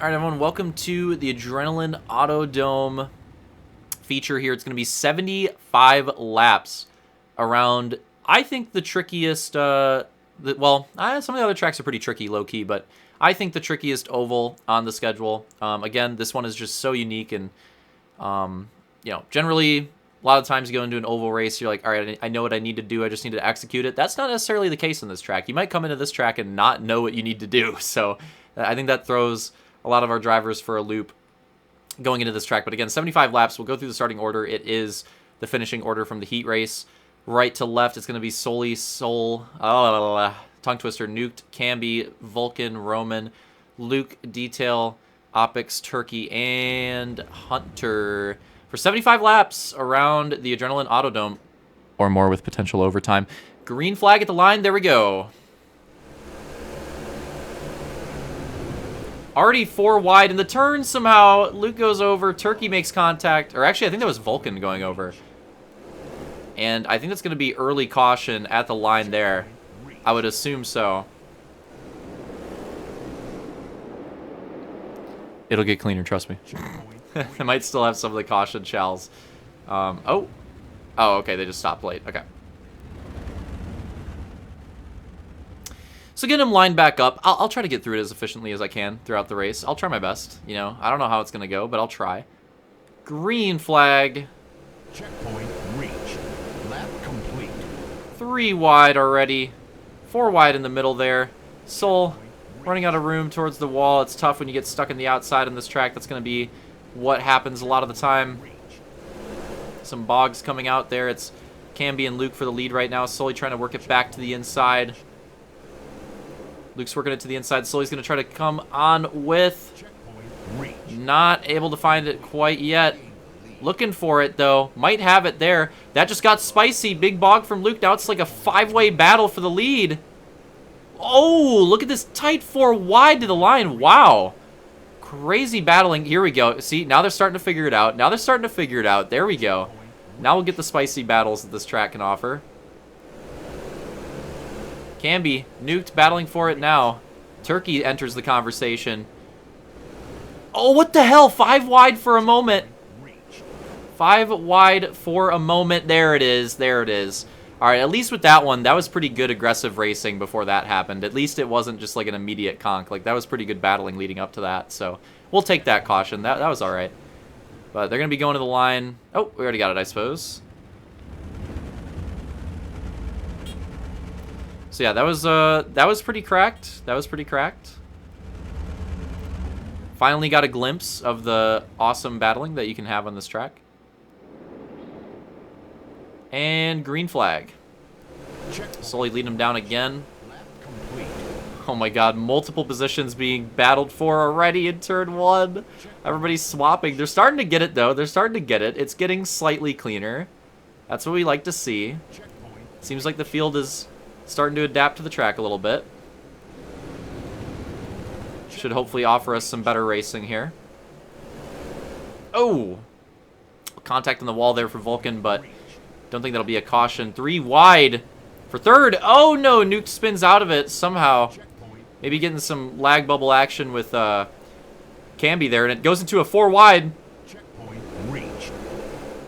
All right, everyone, welcome to the Adrenaline Autodome feature here. It's going to be 75 laps around, I think, the trickiest, some of the other tracks are pretty tricky, low-key, but I think the trickiest oval on the schedule. Again, this one is just so unique, and, generally, a lot of times you go into an oval race, you're like, all right, I know what I need to do, I just need to execute it. That's not necessarily the case in this track. You might come into this track and not know what you need to do, so I think that throws a lot of our drivers for a loop going into this track. But again, 75 laps. We'll go through the starting order. It is the finishing order from the heat race. Right to left, it's going to be Tongue Twister, Nuked, Camby, Vulcan, Roman, Luke, Detail, Opix, Turkey, and Hunter. For 75 laps around the Adrenaline Autodome, or more with potential overtime. Green flag at the line. There we go. Already 4 wide in the turn somehow. Luke goes over. Turkey makes contact. Or actually, I think that was Vulcan going over. And I think that's going to be early caution at the line there. I would assume so. It'll get cleaner, trust me. I might still have some of the caution shells. Oh, okay, they just stopped late. Okay. So get him lined back up. I'll try to get through it as efficiently as I can throughout the race. I'll try my best. You know, I don't know how it's going to go, but I'll try. Green flag. Checkpoint reached. Lap complete. 3 wide already. 4 wide in the middle there. Soul running out of room towards the wall. It's tough when you get stuck in the outside in this track. That's going to be what happens a lot of the time. Some bogs coming out there. It's Camby and Luke for the lead right now. Sully trying to work it back to the inside. Luke's working it to the inside. Sully's going to try to come on with. Not able to find it quite yet. Looking for it, though. Might have it there. That just got spicy. Big bog from Luke. Now it's like a 5-way battle for the lead. Oh, look at this tight 4 wide to the line. Wow. Crazy battling. Here we go. See, now they're starting to figure it out. There we go. Now we'll get the spicy battles that this track can offer. Camby, Nuked, battling for it now. Turkey enters the conversation. Oh, what the hell? 5 wide for a moment. 5 wide for a moment. There it is. All right, at least with that one, that was pretty good aggressive racing before that happened. At least it wasn't just like an immediate conk. Like, that was pretty good battling leading up to that. So we'll take that caution. That was all right. But they're going to be going to the line. Oh, we already got it, I suppose. So yeah, that was pretty cracked. Finally got a glimpse of the awesome battling that you can have on this track. And green flag. Slowly lead him down again. Oh my god, multiple positions being battled for already in turn 1. Everybody's swapping. They're starting to get it, though. It's getting slightly cleaner. That's what we like to see. Seems like the field is starting to adapt to the track a little bit. Should hopefully offer us some better racing here. Oh! Contact on the wall there for Vulcan, but don't think that'll be a caution. 3 wide for third. Oh no, Nuke spins out of it somehow. Maybe getting some lag bubble action with Camby there, and it goes into a 4 wide.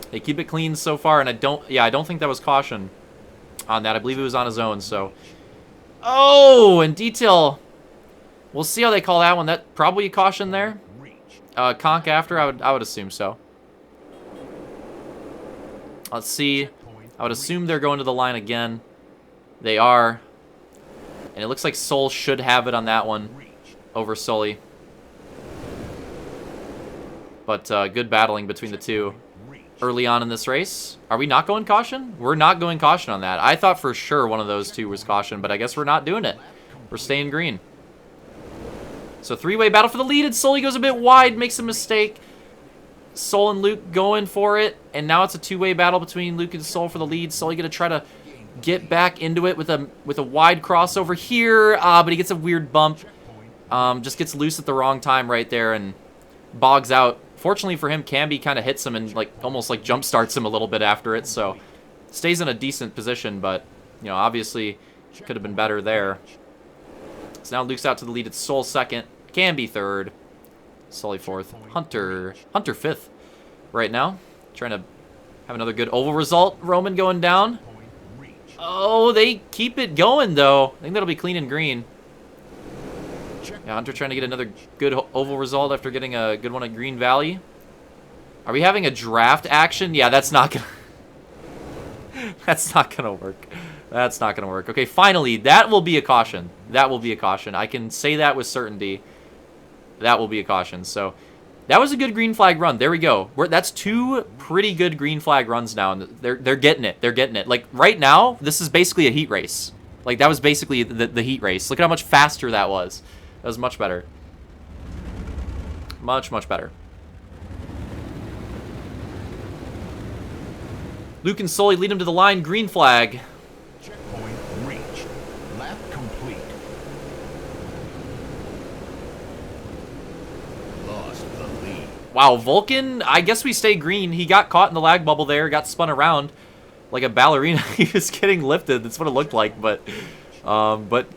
They keep it clean so far, and I don't think that was caution on that. I believe it was on his own, so. Oh, and Detail. We'll see how they call that one. That probably a caution there. Conk after, I would assume so. Let's see. I would assume they're going to the line again. They are. And it looks like Soul should have it on that one over Sully. But good battling between the two early on in this race. Are we not going caution? We're not going caution on that. I thought for sure one of those two was caution, but I guess we're not doing it. We're staying green. So 3-way battle for the lead, and Sully goes a bit wide, makes a mistake. Soul and Luke going for it, and now it's a 2-way battle between Luke and Soul for the lead. Sully gonna try to get back into it with a wide crossover here, but he gets a weird bump. Just gets loose at the wrong time right there and bogs out. Fortunately for him, Camby kind of hits him and almost jump starts him a little bit after it, so stays in a decent position, but obviously could have been better there. So now Luke's out to the lead. It's Soul second, Camby third. Sully 4th. Hunter 5th right now. Trying to have another good oval result. Roman going down. Oh, they keep it going, though. I think that'll be clean and green. Yeah, Hunter trying to get another good oval result after getting a good one at Green Valley. Are we having a draft action? Yeah, that's not gonna... that's not gonna work. That's not gonna work. Okay, finally, that will be a caution. That will be a caution. I can say that with certainty. That will be a caution. So, that was a good green flag run. There we go. That's 2 pretty good green flag runs now, and they're getting it. They're getting it. Like, right now, this is basically a heat race. Like, that was basically the heat race. Look at how much faster that was. That was much better. Much, much better. Luke and Sully lead him to the line. Green flag. Checkpoint reached. Lap complete. Lost the lead. Wow, Vulcan, I guess we stay green. He got caught in the lag bubble there, got spun around like a ballerina. He was getting lifted. That's what it looked like, but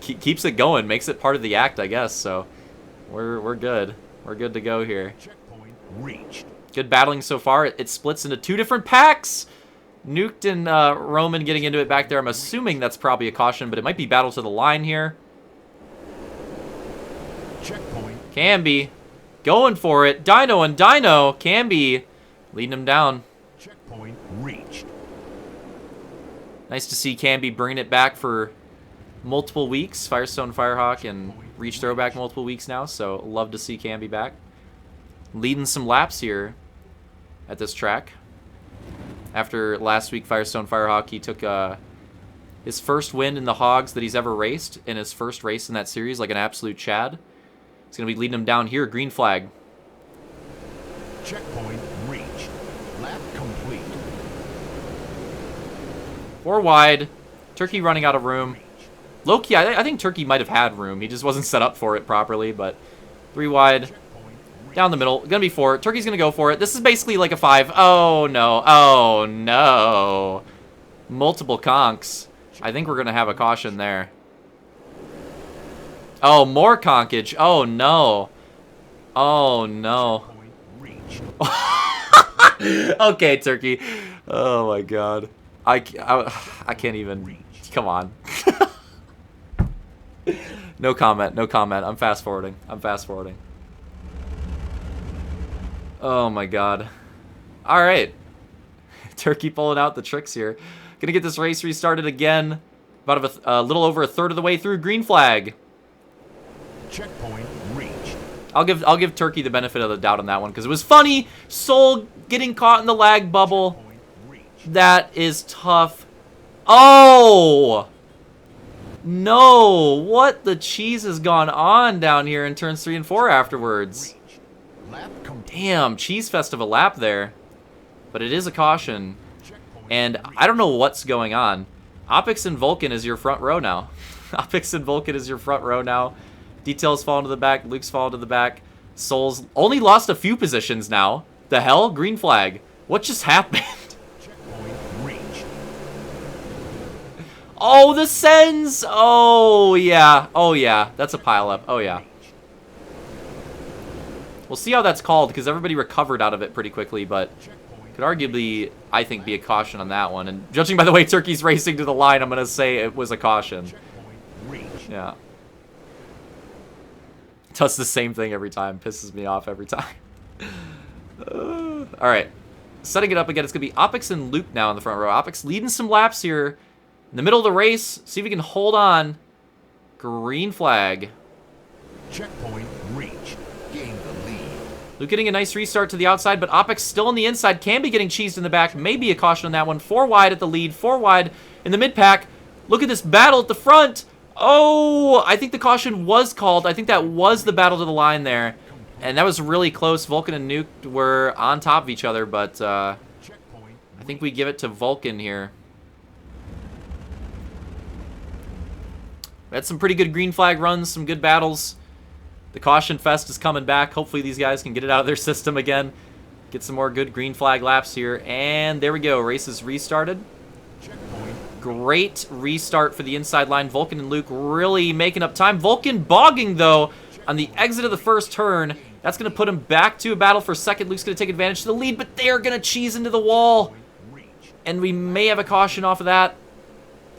keeps it going, makes it part of the act, I guess. So we're good. We're good to go here. Checkpoint reached. Good battling so far. It splits into 2 different packs. Nuked and Roman getting into it back there. I'm assuming that's probably a caution, but it might be battle to the line here. Checkpoint. Can be. Going for it. Dino and Dino. Can be. Leading him down. Checkpoint reached. Nice to see Canby bringing it back for multiple weeks. Firestone, Firehawk, and Reach Throwback multiple weeks now, so love to see Canby back. Leading some laps here at this track. After last week, Firestone, Firehawk, he took his first win in the Hogs that he's ever raced in his first race in that series, like an absolute Chad. He's going to be leading him down here. Green flag. Checkpoint reached. Lap complete. 4 wide. Turkey running out of room. Low-key, I think Turkey might have had room. He just wasn't set up for it properly, but 3 wide. Down the middle. Gonna be 4. Turkey's gonna go for it. This is basically like a 5. Oh, no. Oh, no. Multiple conks. I think we're gonna have a caution there. Oh, more conkage. Oh, no. Oh, no. Okay, Turkey. Oh, my God. I can't even... Come on. No comment. No comment. I'm fast-forwarding. I'm fast-forwarding. Oh my god. Alright. Turkey pulling out the tricks here. Gonna get this race restarted again. About a little over a third of the way through. Green flag. Checkpoint reached. I'll give Turkey the benefit of the doubt on that one because it was funny. Soul getting caught in the lag bubble. That is tough. Oh! No! What the cheese has gone on down here in turns 3 and 4 afterwards? Damn, cheese fest of a lap there. But it is a caution. And I don't know what's going on. Opix and Vulcan is your front row now. Opix and Vulcan is your front row now. Details falling to the back. Luke's falling to the back. Soul's only lost a few positions now. The hell? Green flag. What just happened? Oh, the Sens! Oh, yeah. Oh, yeah. That's a pileup. Oh, yeah. We'll see how that's called, because everybody recovered out of it pretty quickly, but could arguably, I think, be a caution on that one. And judging by the way Turkey's racing to the line, I'm going to say it was a caution. Yeah. Does the same thing every time. Pisses me off every time. Alright. Setting it up again, it's going to be Opix and Luke now in the front row. Opix leading some laps here. In the middle of the race, see if we can hold on. Green flag. Checkpoint reached. Gain the lead. Luke getting a nice restart to the outside, but Opix still on the inside. Can be getting cheesed in the back. Maybe a caution on that one. 4 wide at the lead. 4 wide in the mid-pack. Look at this battle at the front. Oh, I think the caution was called. I think that was the battle to the line there. And that was really close. Vulcan and Nuke were on top of each other, but I think we give it to Vulcan here. We had some pretty good green flag runs, some good battles. The Caution Fest is coming back. Hopefully these guys can get it out of their system again. Get some more good green flag laps here. And there we go. Race is restarted. Great restart for the inside line. Vulcan and Luke really making up time. Vulcan bogging, though, on the exit of the first turn. That's going to put him back to a battle for second. Luke's going to take advantage of the lead, but they're going to cheese into the wall. And we may have a caution off of that.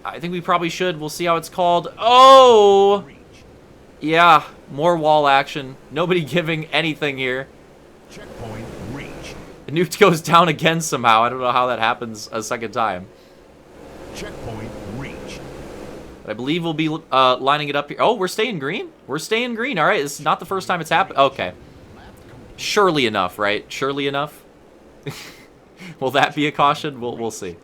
I think we probably should. We'll see how it's called. Oh! Yeah, more wall action. Nobody giving anything here. Checkpoint reached. Nuke goes down again somehow. I don't know how that happens a second time. Checkpoint reached. But I believe we'll be lining it up here. Oh, we're staying green? We're staying green. All right, this is not the first time it's happened. Okay. Surely enough, right? Surely enough? Will that be a caution? We'll see.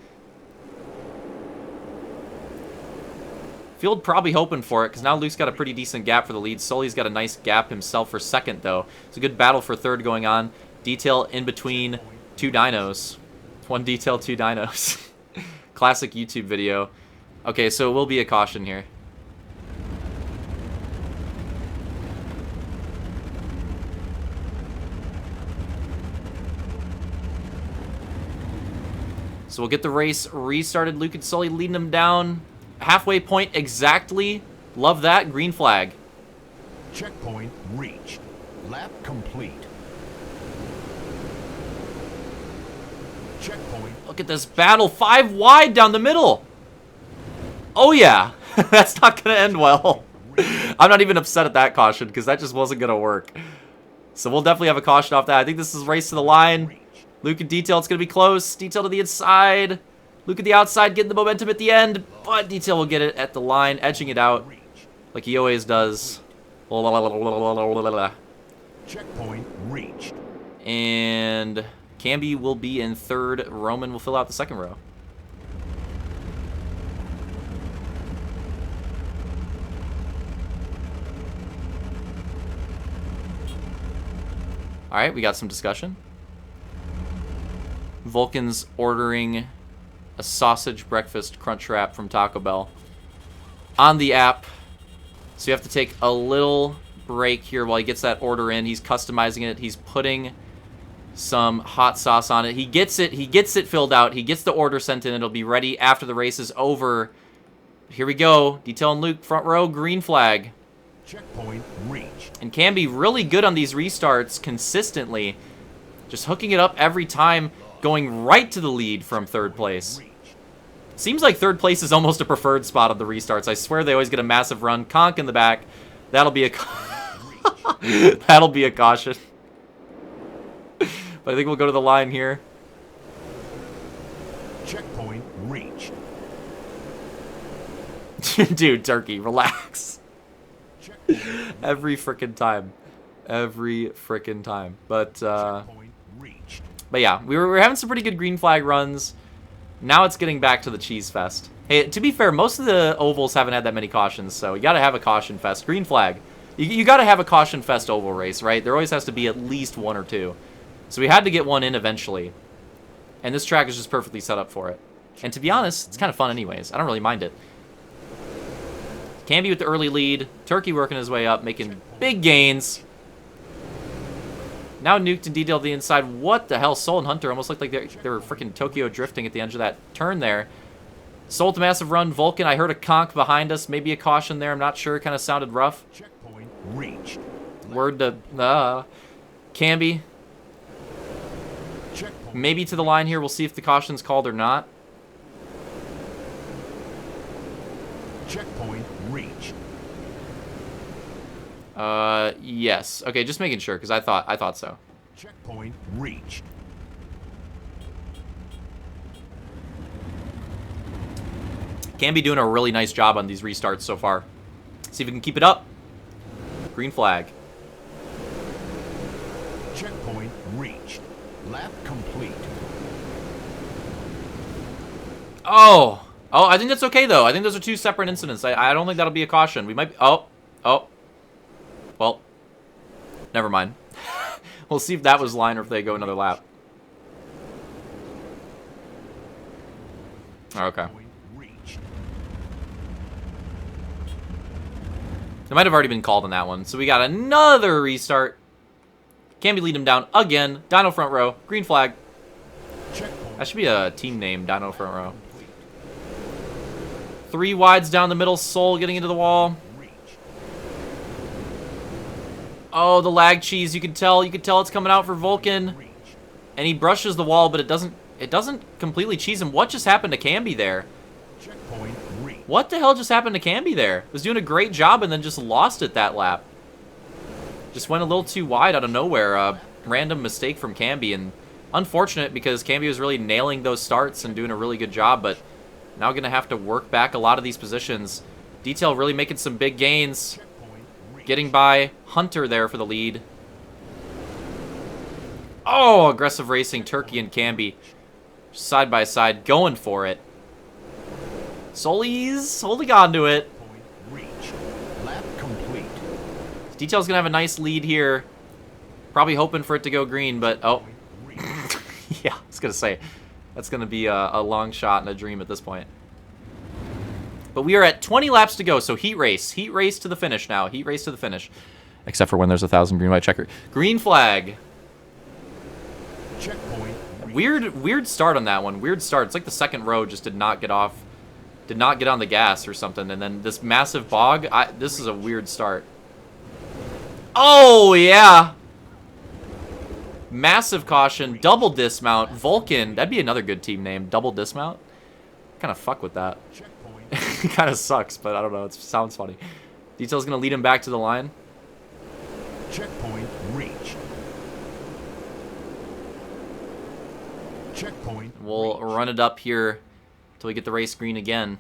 Field probably hoping for it, because now Luke's got a pretty decent gap for the lead. Sully's got a nice gap himself for second, though. It's a good battle for third going on. Detail in between two dynos. One detail, two dynos. Classic YouTube video. Okay, so it will be a caution here. So we'll get the race restarted. Luke and Sully leading them down. Halfway point exactly. Love that. Green flag. Checkpoint reached. Lap complete. Checkpoint. Look at this battle. 5 wide down the middle. Oh, yeah. That's not going to end well. I'm not even upset at that caution because that just wasn't going to work. So we'll definitely have a caution off that. I think this is race to the line. Luke and Detail, it's going to be close. Detail to the inside. Luke at the outside, getting the momentum at the end. But Detail will get it at the line, edging it out like he always does. Checkpoint reached. And Camby will be in third. Roman will fill out the second row. All right, we got some discussion. Vulcan's ordering a sausage breakfast crunch wrap from Taco Bell on the app. So you have to take a little break here while he gets that order in. He's customizing it. He's putting some hot sauce on it. He gets it filled out. He gets the order sent in. It'll be ready after the race is over. Here we go. Detail and Luke, front row, green flag. Checkpoint reached. And can be really good on these restarts consistently. Just hooking it up every time, going right to the lead from third place. Seems like third place is almost a preferred spot on the restarts. I swear they always get a massive run. Conk in the back. That'll be a that'll be a caution. But I think we'll go to the line here. Checkpoint reached. Dude, Turkey, relax. Every frickin' time. Every frickin' time. But yeah, we were having some pretty good green flag runs. Now it's getting back to the cheese fest. Hey, to be fair, most of the ovals haven't had that many cautions, so you gotta have a caution fest. Green flag. You gotta have a caution fest oval race, right? There always has to be at least one or two. So we had to get one in eventually. And this track is just perfectly set up for it. And to be honest, it's kind of fun anyways. I don't really mind it. Camby with the early lead. Turkey working his way up, making big gains. Now Nuked and Detail to the inside. What the hell? Soul and Hunter almost looked like they were freaking Tokyo drifting at the end of that turn there. Soul to massive run. Vulcan, I heard a conk behind us. Maybe a caution there. I'm not sure. Kind of sounded rough. Checkpoint reached. Word to Camby. Checkpoint. Maybe to the line here. We'll see if the caution's called or not. Checkpoint reached. Yes. Okay, just making sure because I thought so. Checkpoint reached. Camby doing a really nice job on these restarts so far. See if we can keep it up. Green flag. Checkpoint reached. Lap complete. Oh, I think that's okay though. I think those are two separate incidents. I don't think that'll be a caution. We might. Oh. Well, never mind. We'll see if that was line or if they go another lap. Okay. They might have already been called on that one. So we got another restart. Camby lead him down again. Dino front row. Green flag. That should be a team name, Dino front row. 3 wides down the middle. Soul getting into the wall. Oh, the lag cheese. You can tell it's coming out for Vulcan. Reached. And he brushes the wall, but it doesn't completely cheese him. What just happened to Camby there? Checkpoint reached. What the hell just happened to Camby there? Was doing a great job and then just lost it that lap. Just went a little too wide out of nowhere. Random mistake from Camby, and unfortunate because Camby was really nailing those starts and doing a really good job, but now going to have to work back a lot of these positions. Detail really making some big gains. Checkpoint reached. Getting by Hunter there for the lead. Oh, aggressive racing, Turkey and Camby. Side by side, going for it. Sully's holding on to it. Point reached. Lap complete. Detail's going to have a nice lead here. Probably hoping for it to go green, but oh. Point reached. Yeah, I was going to say, that's going to be a long shot and a dream at this point. But we are at 20 laps to go, so heat race. Heat race to the finish now. Heat race to the finish. Except for when there's 1,000 green, white checker. Green flag. Checkpoint Weird start on that one. Weird start. It's like the second row just did not get off. Did not get on the gas or something. And then this massive bog. This is a weird start. Oh, yeah. Massive caution. Double dismount. Vulcan. That'd be another good team name. Double dismount. Kind of fuck with that. checkpoint It kind of sucks, but I don't know. It sounds funny. Detail's going to lead him back to the line. checkpoint reached. Checkpoint We'll reached. run it up here until we get the race green again.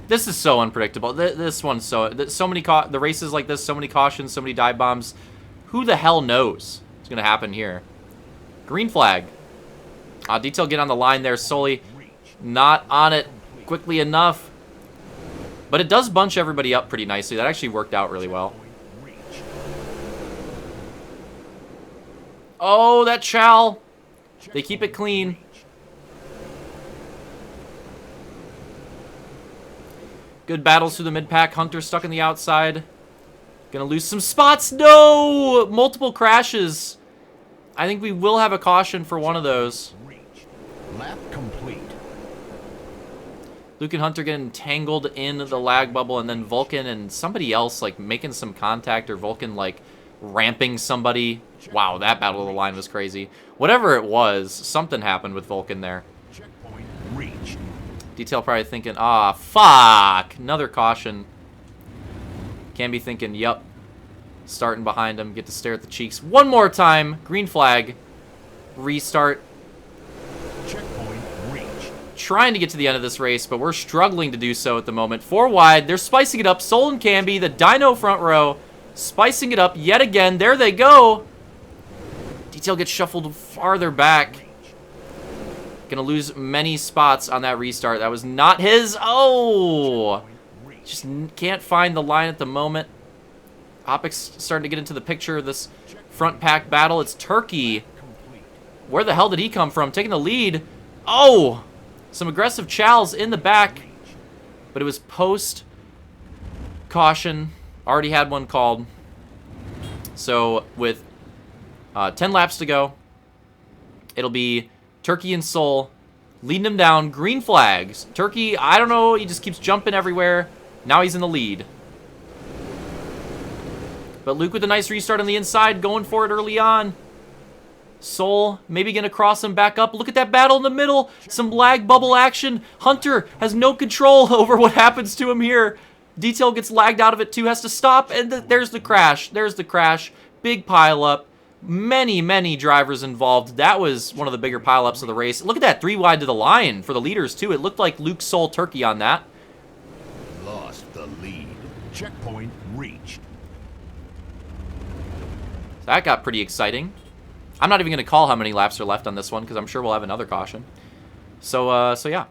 This is so unpredictable. This one's so many the races like this, so many cautions, so many dive bombs. Who the hell knows what's gonna happen here? Green flag. Detail get on the line there. Solely Reached. not on it quickly enough, but it does bunch everybody up pretty nicely. That actually worked out really well. Checkpoint reached. Oh, that chow. They keep it clean. Reached. Good battles through the mid-pack. Hunter stuck in the outside. Gonna lose some spots. No! Multiple crashes. I think we will have a caution for one of those. Reached. Lap complete. Luke and Hunter getting tangled in the lag bubble, and then Vulcan and somebody else like making some contact, or Vulcan like ramping somebody. Wow, that battle of the line was crazy. Whatever it was, something happened with Vulcan there. Checkpoint reached. Detail probably thinking, ah, fuck, another caution. Can be thinking, yup. Starting behind him, get to stare at the cheeks one more time. Green flag. Restart. Checkpoint reached. Trying to get to the end of this race, but we're struggling to do so at the moment. 4 wide, they're spicing it up. Sol and Camby, the Dino front row, spicing it up yet again. There they go. Detail gets shuffled farther back. Gonna lose many spots on that restart. That was not his. Oh! Just can't find the line at the moment. Opic's starting to get into the picture of this front pack battle. It's Turkey. Complete. Where the hell did he come from? Taking the lead. Oh! Some aggressive chows in the back. But it was post caution. Already had one called. So with 10 laps to go, it'll be Turkey and Sol leading him down. Green flags. Turkey, I don't know. He just keeps jumping everywhere. Now he's in the lead. But Luke with a nice restart on the inside, going for it early on. Sol maybe going to cross him back up. Look at that battle in the middle. Some lag bubble action. Hunter has no control over what happens to him here. Detail gets lagged out of it too, has to stop, and there's the crash. There's the crash. Big pileup. Many drivers involved. That was one of the bigger pileups of the race. Look at that, 3 wide to the line for the leaders too. It looked like Luke, Sol, Turkey on that. Lost the lead. Checkpoint reached. That got pretty exciting. I'm not even going to call how many laps are left on this one because I'm sure we'll have another caution. So yeah.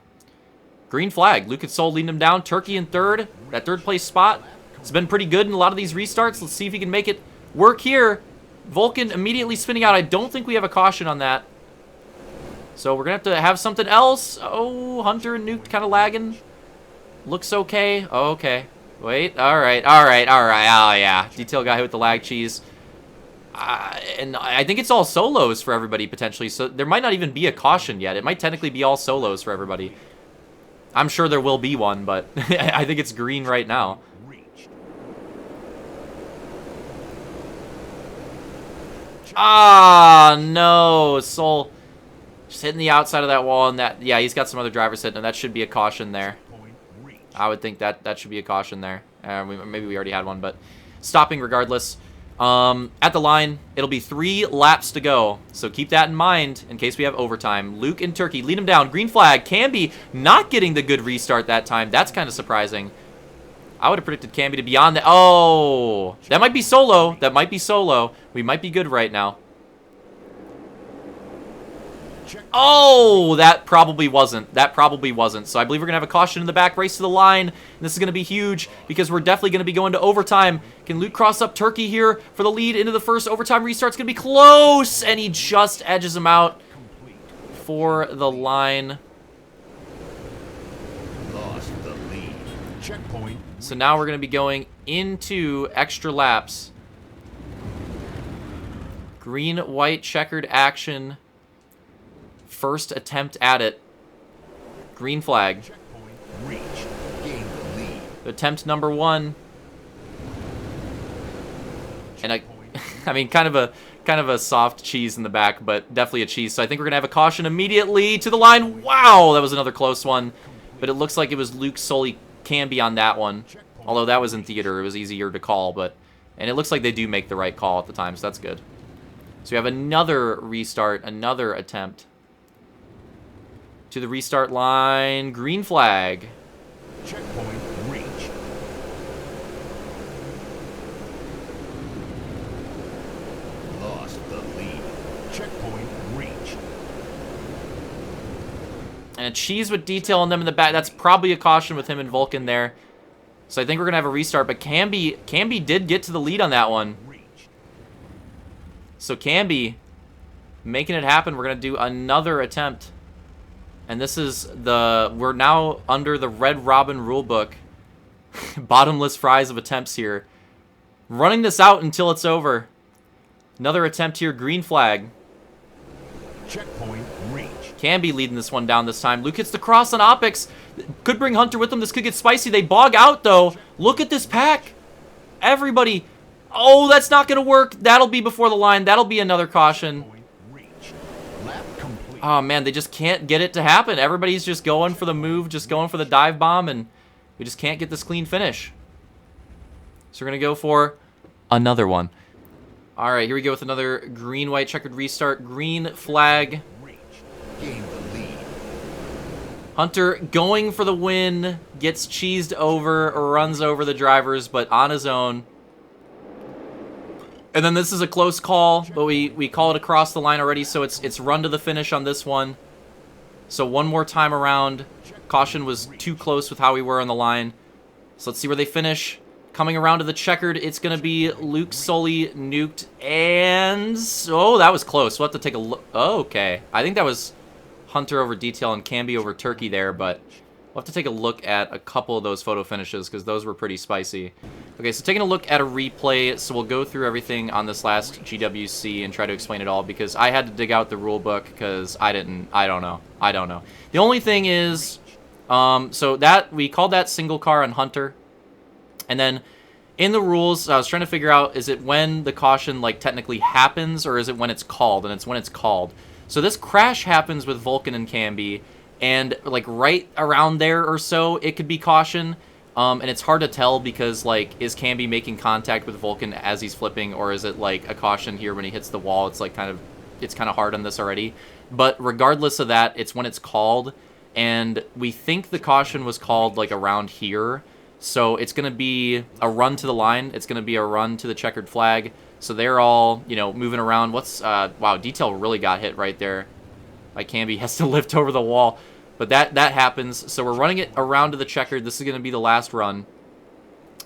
Green flag. Luke and Sol leading him down. Turkey in third. That third place spot. It's been pretty good in a lot of these restarts. Let's see if he can make it work here. Vulcan immediately spinning out. I don't think we have a caution on that. So we're going to have something else. Oh, Hunter and Nuke kind of lagging. Looks okay. Oh, okay. Wait. All right. Oh, yeah. Detail got hit with the lag cheese. And I think it's all solos for everybody, potentially. So there might not even be a caution yet. It might technically be all solos for everybody. I'm sure there will be one, but I think it's green right now. Reached. Ah, no. Soul just hitting the outside of that wall. And that, yeah, he's got some other drivers hitting him. That should be a caution there. I would think that should be a caution there. Maybe we already had one, but stopping regardless. At the line, it'll be 3 laps to go. So keep that in mind in case we have overtime. Luke and Turkey lead him down. Green flag. Camby not getting the good restart that time. That's kind of surprising. I would have predicted Camby to be on that. Oh, that might be solo. That might be solo. We might be good right now. Oh, that probably wasn't. That probably wasn't. So I believe we're going to have a caution in the back, race to the line. And this is going to be huge because we're definitely going to be going to overtime. Can Luke cross up Turkey here for the lead into the first overtime restart? It's going to be close. And he just edges him out for the line. Lost the lead. Checkpoint. So now we're going to be going into extra laps. Green, white, checkered action. First attempt at it. Green flag. Checkpoint reached. Gain the lead. Attempt number 1. And I mean, kind of a soft cheese in the back, but definitely a cheese. So I think we're gonna have a caution immediately to the line. Wow, that was another close one. But it looks like it was Luke Sully Camby on that one. Although that was in theater, it was easier to call, and it looks like they do make the right call at the time, so that's good. So we have another restart, another attempt. To the restart line, green flag. Checkpoint reached. Lost the lead. Checkpoint reached. And a cheese with detail on them in the back. That's probably a caution with him and Vulcan there. So I think we're going to have a restart, but Camby did get to the lead on that one. So Camby making it happen. We're going to do another attempt. And this is we're now under the Red Robin rulebook. Bottomless fries of attempts here. Running this out until it's over. Another attempt here, green flag. Checkpoint reached. Camby leading this one down this time. Luke hits the cross on Opix. Could bring Hunter with them. This could get spicy. They bog out, though. Look at this pack. Everybody. Oh, that's not going to work. That'll be before the line. That'll be another caution. Lap complete. Oh, man, they just can't get it to happen. Everybody's just going for the move, just going for the dive bomb, and we just can't get this clean finish. So we're going to go for another one. All right, here we go with another green-white checkered restart. Green flag. Gain the lead. Hunter going for the win, gets cheesed over, runs over the drivers, but on his own. And then this is a close call, but we call it across the line already, so it's run to the finish on this one. So one more time around. Caution was too close with how we were on the line. So let's see where they finish. Coming around to the checkered, it's going to be Luke Sully nuked, and... Oh, that was close. We'll have to take a look. Oh, okay. I think that was Hunter over Detail and Camby over Turkey there, but we'll have to take a look at a couple of those photo finishes because those were pretty spicy. Okay, so taking a look at a replay, so we'll go through everything on this last GWC and try to explain it all because I had to dig out the rule book because I don't know. The only thing is, so that we called that single car on Hunter. And then in the rules, I was trying to figure out, is it when the caution like technically happens or is it when it's called? And it's when it's called. So this crash happens with Vulcan and Camby, and like right around there or so, it could be caution. And it's hard to tell because like, is Camby making contact with Vulcan as he's flipping, or is it like a caution here when he hits the wall? It's like it's kind of hard on this already. But regardless of that, it's when it's called, and we think the caution was called like around here. So it's going to be a run to the line. It's going to be a run to the checkered flag. So they're all, moving around. Wow, Detail really got hit right there. Like Camby has to lift over the wall. But that happens. So we're running it around to the checkered. This is going to be the last run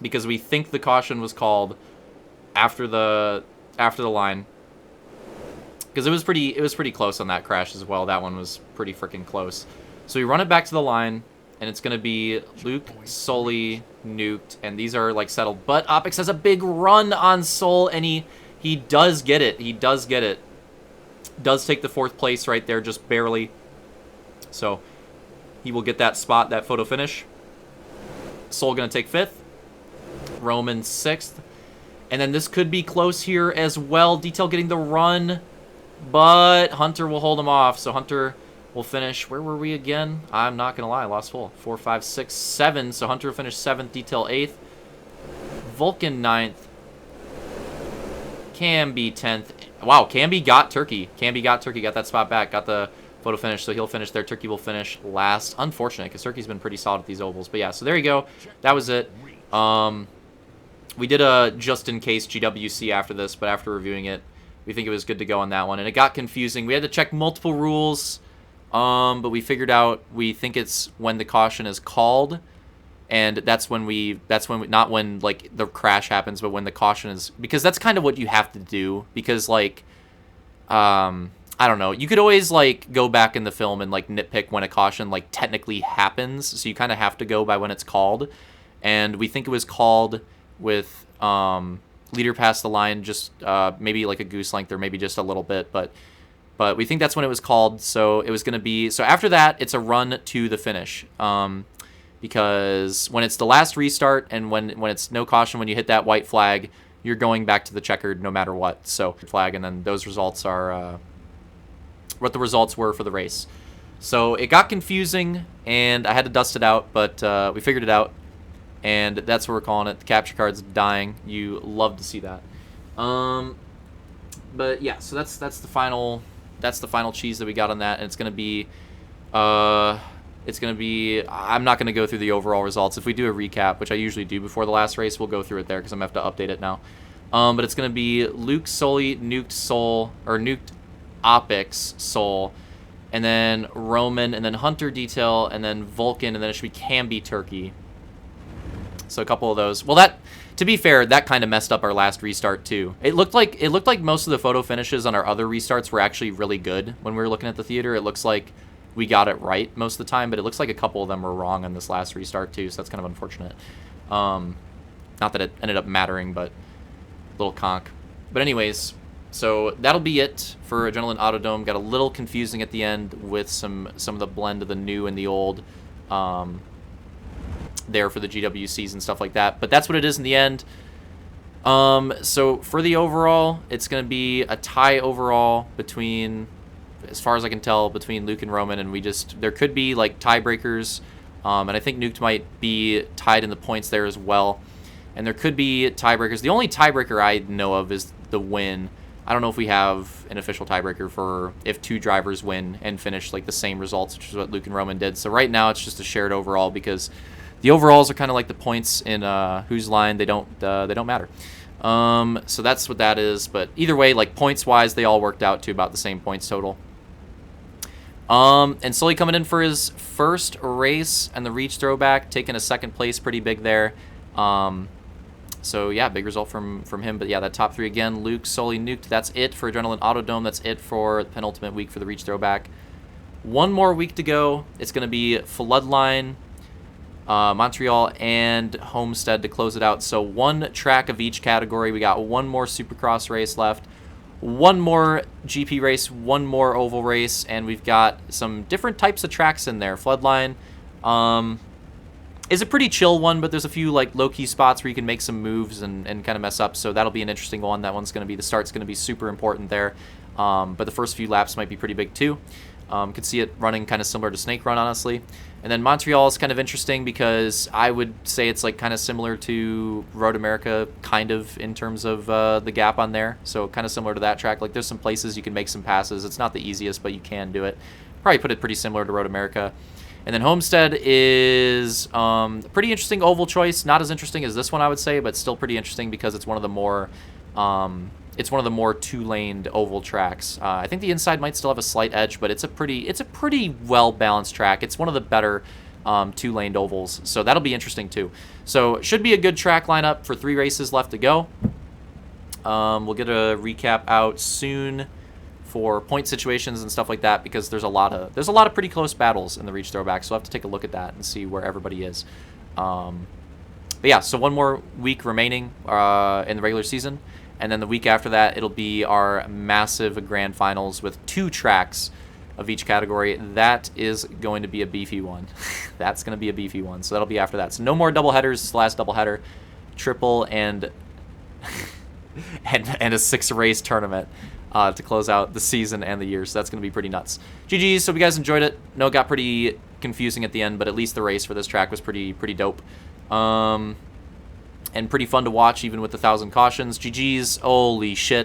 because we think the caution was called after the line. Because it was pretty close on that crash as well. That one was pretty freaking close. So we run it back to the line. And it's going to be Luke, Sully, nuked, and these are, like, settled. But Opix has a big run on Soul, and he does get it. He does get it. Does take the 4th place right there, just barely. So he will get that spot, that photo finish. Soul going to take 5th. Roman 6th. And then this could be close here as well. Detail getting the run, but Hunter will hold him off. So Hunter will finish. Where were we again? I'm not going to lie. I lost full. 4, 5, 6, 7. So Hunter will finish 7th, Detail 8th. Vulcan 9th. Camby 10th. Wow, Camby got Turkey. Camby got Turkey. Got that spot back. Got the photo finish. So he'll finish there. Turkey will finish last. Unfortunate, because Turkey's been pretty solid at these ovals. But yeah, so there you go. That was it. We did a just-in-case GWC after this, but after reviewing it, we think it was good to go on that one. And it got confusing. We had to check multiple rules, but we figured out we think it's when the caution is called, and that's when we not when, like, the crash happens, but when the caution is, because that's kind of what you have to do, because, like, I don't know. You could always, like, go back in the film and, like, nitpick when a caution, like, technically happens, so you kind of have to go by when it's called. And we think it was called with leader past the line, just maybe like a goose length or maybe just a little bit, but we think that's when it was called. So it was going to be, so after that, it's a run to the finish, because when it's the last restart and when it's no caution, when you hit that white flag, you're going back to the checkered no matter what. So flag, and then those results are what the results were for the race. So it got confusing, and I had to dust it out, but we figured it out. And that's what we're calling it. The capture card's dying. You love to see that. But yeah, so that's the final cheese that we got on that, and it's gonna be I'm not gonna go through the overall results. If we do a recap, which I usually do before the last race, we'll go through it there because I'm gonna have to update it now. But it's gonna be Luke Sully, Nuked Soul, or Nuked Opix Soul, and then Roman, and then Hunter Detail, and then Vulcan, and then it should be Camby Turkey. So a couple of those. Well, that, to be fair, that kind of messed up our last restart too. It looked like most of the photo finishes on our other restarts were actually really good when we were looking at the theater. It looks like we got it right most of the time, but it looks like a couple of them were wrong on this last restart too, so that's kind of unfortunate. Not that it ended up mattering, but a little conk. But anyways, so that'll be it for Adrenaline Autodome. Got a little confusing at the end with some of the blend of the new and the old. There for the GWCs and stuff like that, but that's what it is in the end. So for the overall, it's going to be a tie overall between, as far as I can tell, between Luke and Roman, and there could be like tiebreakers, and I think Nuked might be tied in the points there as well, and there could be tiebreakers. The only tiebreaker I know of is the win. I don't know if we have an official tiebreaker for if two drivers win and finish like the same results, which is what Luke and Roman did. So right now it's just a shared overall, because the overalls are kind of like the points in Whose Line. They don't matter. So that's what that is. But either way, like points-wise, they all worked out to about the same points total. And Sully coming in for his first race and the Reach Throwback, taking a second place, pretty big there. So yeah, big result from him. But yeah, that top three again, Luke, Sully, Nuked. That's it for Adrenaline Autodome. That's it for the penultimate week for the Reach Throwback. One more week to go. It's going to be Floodline, Montreal, and Homestead to close it out. So one track of each category. We got one more Supercross race left, one more GP race, one more oval race, and we've got some different types of tracks in there. Floodline is a pretty chill one, but there's a few like low-key spots where you can make some moves and kind of mess up, so that'll be an interesting one. That one's going to be, the start's going to be super important there, but the first few laps might be pretty big too. Could see it running kind of similar to Snake Run, honestly. And then Montreal is kind of interesting because I would say it's like kind of similar to Road America, kind of in terms of the gap on there. So kind of similar to that track. Like there's some places you can make some passes. It's not the easiest, but you can do it. Probably put it pretty similar to Road America. And then Homestead is a pretty interesting oval choice. Not as interesting as this one, I would say, but still pretty interesting because it's one of the more two-laned oval tracks. I think the inside might still have a slight edge, but it's a pretty well-balanced track. It's one of the better two-laned ovals, so that'll be interesting too. So it should be a good track lineup for 3 races left to go. We'll get a recap out soon for point situations and stuff like that, because there's a lot of pretty close battles in the Reach Throwback, so we'll have to take a look at that and see where everybody is. But yeah, so one more week remaining in the regular season. And then the week after that, it'll be our massive grand finals with 2 tracks of each category. That is going to be a beefy one. That's going to be a beefy one. So that'll be after that. So no more double headers. Last double header, triple and and a 6-race tournament to close out the season and the year. So that's going to be pretty nuts. GG's. So if you guys enjoyed it. No, it got pretty confusing at the end, but at least the race for this track was pretty dope. And pretty fun to watch, even with the 1,000 cautions. GG's. Holy shit.